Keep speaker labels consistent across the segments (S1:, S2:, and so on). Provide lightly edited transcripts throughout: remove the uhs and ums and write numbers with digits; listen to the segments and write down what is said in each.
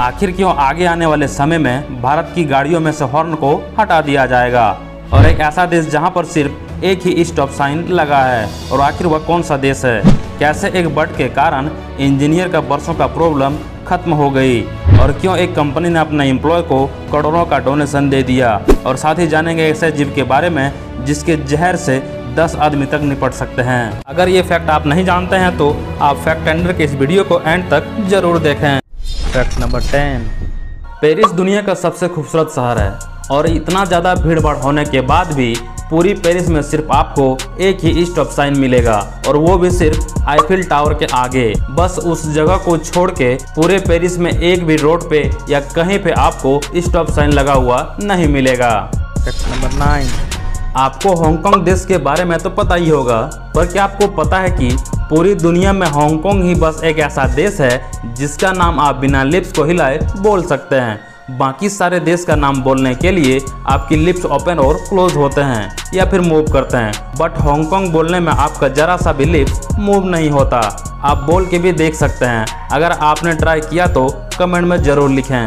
S1: आखिर क्यों आगे आने वाले समय में भारत की गाड़ियों में से हॉर्न को हटा दिया जाएगा, और एक ऐसा देश जहां पर सिर्फ एक ही स्टॉप साइन लगा है, और आखिर वह कौन सा देश है। कैसे एक बर्ड के कारण इंजीनियर का बरसों का प्रॉब्लम खत्म हो गई, और क्यों एक कंपनी ने अपने एम्प्लॉय को करोड़ों का डोनेशन दे दिया। और साथ ही जानेंगे ऐसे जीव के बारे में जिसके जहर से 10 आदमी तक निपट सकते हैं। अगर ये फैक्ट आप नहीं जानते हैं तो आप फैक्ट टेंडर के इस वीडियो को एंड तक जरूर देखें। फैक्ट नंबर 10, पेरिस दुनिया का सबसे खूबसूरत शहर है, और इतना ज़्यादा भीड़ भाड़ होने के बाद भी पूरी पेरिस में सिर्फ आपको एक ही स्टॉप साइन मिलेगा, और वो भी सिर्फ आईफिल टावर के आगे। बस उस जगह को छोड़ के पूरे पेरिस में एक भी रोड पे या कहीं पे आपको स्टॉप साइन लगा हुआ नहीं मिलेगा। फैक्ट नंबर 9, आपको हांगकांग देश के बारे में तो पता ही होगा, पर क्या आपको पता है कि पूरी दुनिया में हांगकांग ही बस एक ऐसा देश है जिसका नाम आप बिना लिप्स को हिलाए बोल सकते हैं। बाकी सारे देश का नाम बोलने के लिए आपकी लिप्स ओपन और क्लोज होते हैं या फिर मूव करते हैं, बट हांगकांग बोलने में आपका जरा सा भी लिप्स मूव नहीं होता। आप बोल के भी देख सकते हैं, अगर आपने ट्राई किया तो कमेंट में ज़रूर लिखें।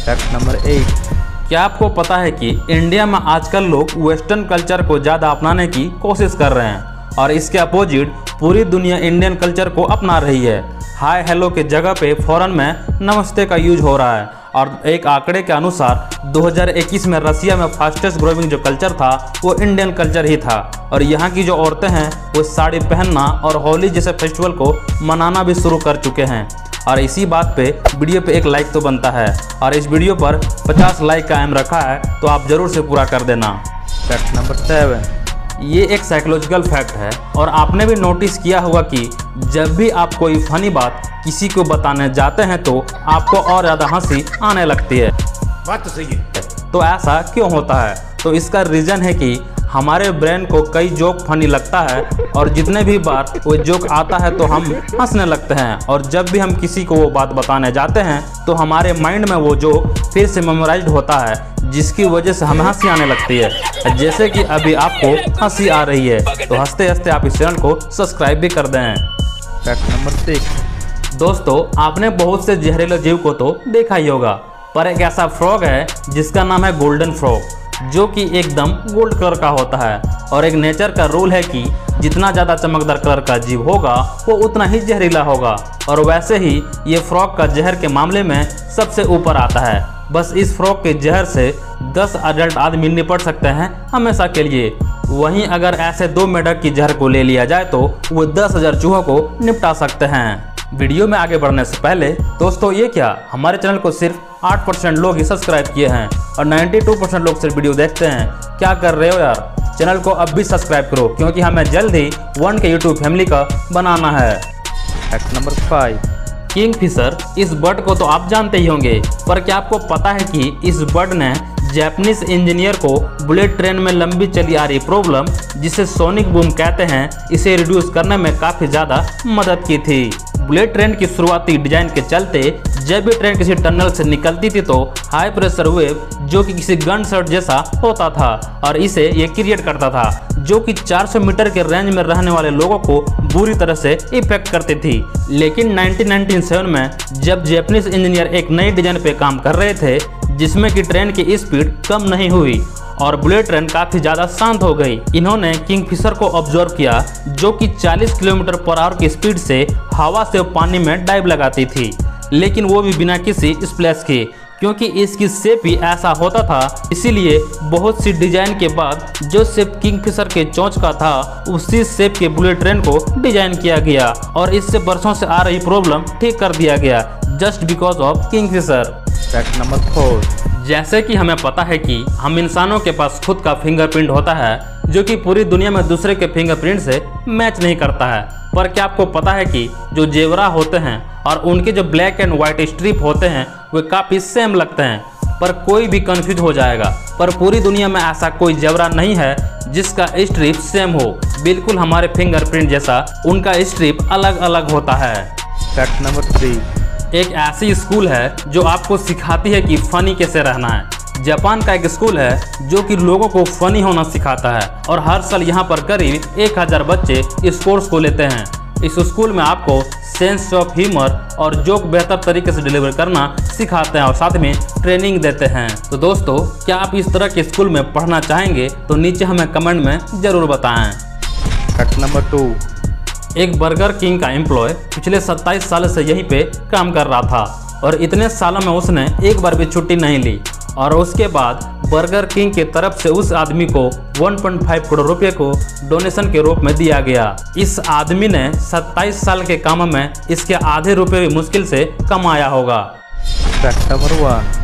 S1: फैक्ट नंबर 8, क्या आपको पता है कि इंडिया में आजकल लोग वेस्टर्न कल्चर को ज़्यादा अपनाने की कोशिश कर रहे हैं, और इसके अपोजिट पूरी दुनिया इंडियन कल्चर को अपना रही है। हाय हेलो के जगह पे फॉरेन में नमस्ते का यूज हो रहा है, और एक आंकड़े के अनुसार 2021 में रसिया में फास्टेस्ट ग्रोइंग जो कल्चर था वो इंडियन कल्चर ही था। और यहाँ की जो औरतें हैं वो साड़ी पहनना और होली जैसे फेस्टिवल को मनाना भी शुरू कर चुके हैं। और इसी बात पे वीडियो पे एक लाइक तो बनता है, और इस वीडियो पर 50 लाइक का एम रखा है, तो आप ज़रूर से पूरा कर देना। फैक्ट नंबर 7, ये एक साइकोलॉजिकल फैक्ट है, और आपने भी नोटिस किया होगा कि जब भी आप कोई फनी बात किसी को बताने जाते हैं तो आपको और ज़्यादा हंसी आने लगती है। बात तो सही है। तो ऐसा क्यों होता है? तो इसका रीज़न है कि हमारे ब्रेन को कई जोक फनी लगता है, और जितने भी बार वो जोक आता है तो हम हंसने लगते हैं, और जब भी हम किसी को वो बात बताने जाते हैं तो हमारे माइंड में वो जोक फिर से मेमोराइज्ड होता है, जिसकी वजह से हमें हंसी आने लगती है। जैसे कि अभी आपको हंसी आ रही है, तो हंसते हंसते आप इस चैनल को सब्सक्राइब भी कर दें। फैक्ट नंबर 6, दोस्तों आपने बहुत से जहरीले जीव को तो देखा ही होगा, पर एक ऐसा फ्रॉग है जिसका नाम है गोल्डन फ्रॉग, जो कि एकदम गोल्ड कलर का होता है। और एक नेचर का रूल है कि जितना ज़्यादा चमकदार कलर का जीव होगा वो उतना ही जहरीला होगा, और वैसे ही ये फ्रॉग का जहर के मामले में सबसे ऊपर आता है। बस इस फ्रॉग के जहर से 10 अडल्ट आदमी निपट सकते हैं हमेशा के लिए। वहीं अगर ऐसे 2 मेढक की जहर को ले लिया जाए तो वो 10,000 चूहों को निपटा सकते हैं। वीडियो में आगे बढ़ने से पहले दोस्तों, ये क्या हमारे चैनल को सिर्फ 8% लोग ही सब्सक्राइब किए हैं, और 92% लोग सिर्फ वीडियो देखते हैं। क्या कर रहे हो यार? चैनल को अब भी सब्सक्राइब करो, क्योंकि हमें जल्द ही 1 के यूट्यूब फैमिली का बनाना है। फैक्ट नंबर 5, किंगफिशर, इस बर्ड को तो आप जानते ही होंगे, पर क्या आपको पता है कि इस बर्ड ने जापानीज इंजीनियर को बुलेट ट्रेन में लंबी चली आ रही प्रॉब्लम, जिसे सोनिक बूम कहते हैं, इसे रिड्यूस करने में काफ़ी ज़्यादा मदद की थी। बुलेट ट्रेन की शुरुआती डिजाइन के चलते जब भी ट्रेन किसी टनल से निकलती थी तो हाई प्रेशर वेव, जो कि किसी गन शॉट जैसा होता था, और इसे ये क्रिएट करता था, जो कि 400 मीटर के रेंज में रहने वाले लोगों को बुरी तरह से इफेक्ट करती थी। लेकिन 1997 में जब जापानीज इंजीनियर एक नई डिजाइन पे काम कर रहे थे, जिसमें कि ट्रेन की स्पीड कम नहीं हुई और बुलेट ट्रेन काफ़ी ज़्यादा शांत हो गई, इन्होंने किंगफिशर को ऑब्जर्व किया, जो कि 40 किलोमीटर पर आवर की स्पीड से हवा से पानी में डाइव लगाती थी, लेकिन वो भी बिना किसी स्प्लैश के, क्योंकि इसकी शेप ही ऐसा होता था। इसीलिए बहुत सी डिजाइन के बाद जो शेप किंगफिशर के चोंच का था, उसी शेप के बुलेट ट्रेन को डिजाइन किया गया, और इससे बरसों से आ रही प्रॉब्लम ठीक कर दिया गया, just because of Kingfisher. Fact number 4, जैसे कि हमें पता है कि हम इंसानों के पास खुद का फिंगरप्रिंट होता है, जो कि पूरी दुनिया में दूसरे के फिंगरप्रिंट से मैच नहीं करता है। पर क्या आपको पता है कि जो जेवरा होते हैं और उनके जो ब्लैक एंड वाइट स्ट्रिप होते हैं वे काफ़ी सेम लगते हैं, पर कोई भी कंफ्यूज हो जाएगा, पर पूरी दुनिया में ऐसा कोई जेवरा नहीं है जिसका स्ट्रिप सेम हो। बिल्कुल हमारे फिंगरप्रिंट जैसा उनका स्ट्रिप अलग अलग होता है। फैक्ट नंबर 3, एक ऐसी स्कूल है जो आपको सिखाती है कि फ़नी कैसे रहना है। जापान का एक स्कूल है जो कि लोगों को फ़नी होना सिखाता है, और हर साल यहाँ पर करीब 1000 बच्चे इस कोर्स को लेते हैं। इस स्कूल में आपको सेंस ऑफ ह्यूमर और जोक बेहतर तरीके से डिलीवर करना सिखाते हैं और साथ में ट्रेनिंग देते हैं। तो दोस्तों, क्या आप इस तरह के स्कूल में पढ़ना चाहेंगे? तो नीचे हमें कमेंट में जरूर बताएं।
S2: Fact number 2।
S1: एक बर्गर किंग का एम्प्लॉय पिछले 27 साल से यहीं पे काम कर रहा था और इतने सालों में उसने एक बार भी छुट्टी नहीं ली और उसके बाद बर्गर किंग की तरफ से उस आदमी को 1.5 करोड़ रुपए को डोनेशन के रूप में दिया गया। इस आदमी ने 27 साल के काम में इसके आधे रुपए भी मुश्किल से कमाया होगा।
S2: Fact number 1।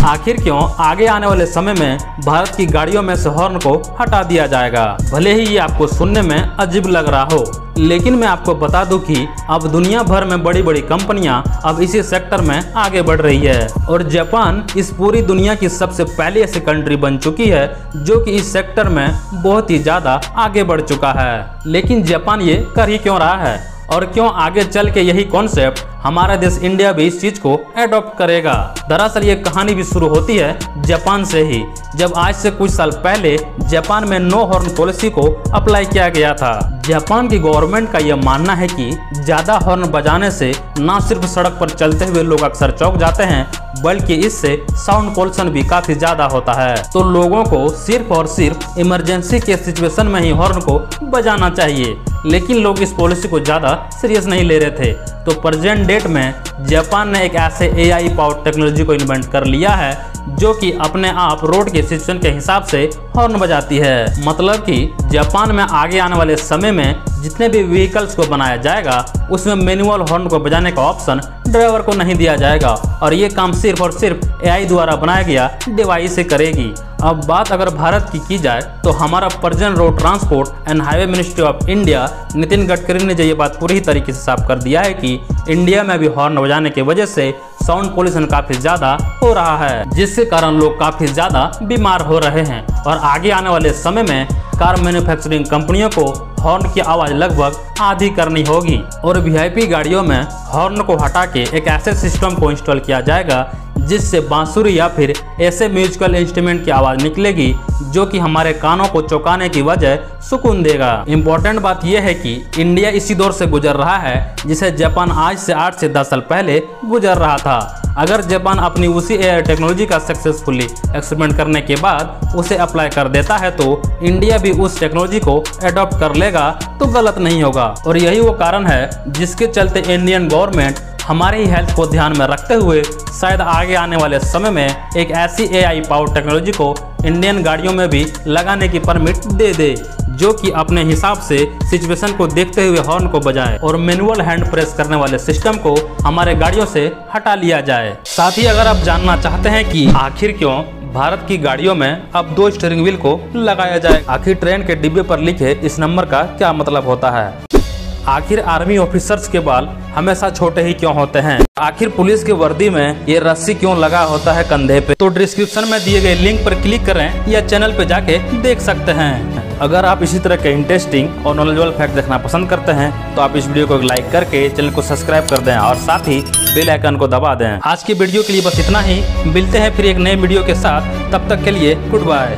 S1: आखिर क्यों आगे आने वाले समय में भारत की गाड़ियों में से हॉर्न को हटा दिया जाएगा? भले ही ये आपको सुनने में अजीब लग रहा हो, लेकिन मैं आपको बता दूं कि अब दुनिया भर में बड़ी बड़ी कंपनियां अब इसी सेक्टर में आगे बढ़ रही है और जापान इस पूरी दुनिया की सबसे पहली ऐसी कंट्री बन चुकी है जो कि इस सेक्टर में बहुत ही ज्यादा आगे बढ़ चुका है। लेकिन जापान ये कर ही क्यों रहा है और क्यों आगे चल के यही कॉन्सेप्ट हमारा देश इंडिया भी इस चीज को एडॉप्ट करेगा? दरअसल ये कहानी भी शुरू होती है जापान से ही, जब आज से कुछ साल पहले जापान में नो हॉर्न पॉलिसी को अप्लाई किया गया था। जापान की गवर्नमेंट का यह मानना है कि ज्यादा हॉर्न बजाने से न सिर्फ सड़क पर चलते हुए लोग अक्सर चौंक जाते हैं, बल्कि इससे साउंड पोल्यूशन भी काफी ज्यादा होता है। तो लोगों को सिर्फ और सिर्फ इमरजेंसी के सिचुएशन में ही हॉर्न को बजाना चाहिए, लेकिन लोग इस पॉलिसी को ज्यादा सीरियस नहीं ले रहे थे। तो प्रेजेंट डेट में जापान ने एक ऐसे AI पावर टेक्नोलॉजी को इन्वेंट कर लिया है जो कि अपने आप रोड के सिचुएशन के हिसाब से हॉर्न बजाती है। मतलब कि जापान में आगे आने वाले समय में जितने भी व्हीकल्स को बनाया जाएगा उसमें मैनुअल हॉर्न को बजाने का ऑप्शन ड्राइवर को नहीं दिया जाएगा और ये काम सिर्फ और सिर्फ AI द्वारा बनाया गया डिवाइस से करेगी। अब बात अगर भारत की जाए तो हमारा present road transport and highway ministry of India Nitin Gadkari ने जो ये बात पूरी तरीके से साफ कर दिया है कि इंडिया में भी हॉर्न बजाने की वजह से साउंड पोल्यूशन काफी ज्यादा हो रहा है, जिसके कारण लोग काफी ज्यादा बीमार हो रहे हैं और आगे आने वाले समय में कार मैन्युफैक्चरिंग कंपनियों को हॉर्न की आवाज लगभग आधी करनी होगी और VIP गाड़ियों में हॉर्न को हटा के एक ऐसे सिस्टम को इंस्टॉल किया जाएगा जिससे बांसुरी या फिर ऐसे म्यूजिकल इंस्ट्रूमेंट की आवाज निकलेगी जो कि हमारे कानों को चौंकाने की वजह सुकून देगा। इम्पोर्टेंट बात यह है कि इंडिया इसी दौर से गुजर रहा है जिसे जापान आज से 8 से 10 साल पहले गुजर रहा था। अगर जापान अपनी उसी AI टेक्नोलॉजी का सक्सेसफुली एक्सपेरिमेंट करने के बाद उसे अप्लाई कर देता है तो इंडिया भी उस टेक्नोलॉजी को एडॉप्ट कर लेगा तो गलत नहीं होगा। और यही वो कारण है जिसके चलते इंडियन गवर्नमेंट हमारे ही हेल्थ को ध्यान में रखते हुए शायद आगे आने वाले समय में एक ऐसी AI पावर टेक्नोलॉजी को इंडियन गाड़ियों में भी लगाने की परमिट दे दे जो कि अपने हिसाब से सिचुएशन को देखते हुए हॉर्न को बजाए और मैनुअल हैंड प्रेस करने वाले सिस्टम को हमारे गाड़ियों से हटा लिया जाए। साथ ही अगर आप जानना चाहते हैं कि आखिर क्यों भारत की गाड़ियों में अब 2 स्टीयरिंग व्हील को लगाया जाए, आखिर ट्रेन के डिब्बे पर लिखे इस नंबर का क्या मतलब होता है, आखिर आर्मी ऑफिसर्स के बाल हमेशा छोटे ही क्यों होते हैं, आखिर पुलिस की वर्दी में ये रस्सी क्यों लगा होता है कंधे पे, तो डिस्क्रिप्शन में दिए गए लिंक पर क्लिक करें या चैनल पे जाके देख सकते हैं। अगर आप इसी तरह के इंटरेस्टिंग और नॉलेजेबल फैक्ट देखना पसंद करते हैं तो आप इस वीडियो को लाइक करके चैनल को सब्सक्राइब कर दें और साथ ही बेल आइकन को दबा दें। आज की वीडियो के लिए बस इतना ही, मिलते हैं फिर एक नए वीडियो के साथ, तब तक के लिए गुड बाय।